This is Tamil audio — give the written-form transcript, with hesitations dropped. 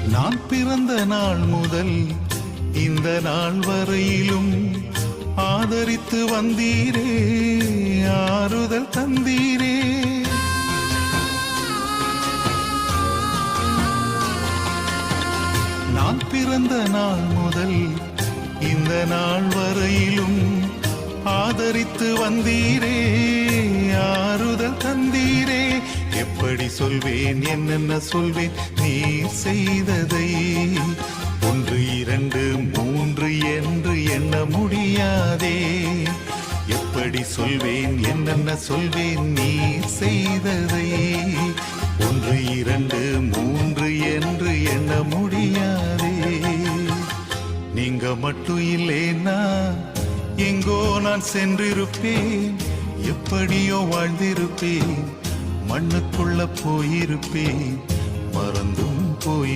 நான் பிறந்த நாள் முதல் இந்த நாள் வரையிலும் ஆதரித்து வந்தீரே, ஆறுதல் தந்தீரே. நான் பிறந்த நாள் முதல் இந்த நாள் வரையிலும் ஆதரித்து வந்தீரே, ஆறுதல் தந்தீரே. எப்படி சொல்வேன், என்னென்ன சொல்வேன் நீர் செய்ததை? 1 2 3 என்று எண்ண முடியாதே. எப்படி சொல்வேன், என்னென்ன சொல்வேன் நீர் செய்ததை? 1 2 3 என்று எண்ண முடியாதே. நீங்க மட்டும் இல்லைன்னா எங்கோ நான் சென்றிருப்பேன், எப்படியோ வாழ்ந்திருப்பேன், மண்ணுக்குள்ள போயிருப்பேன், மறந்தும் போய்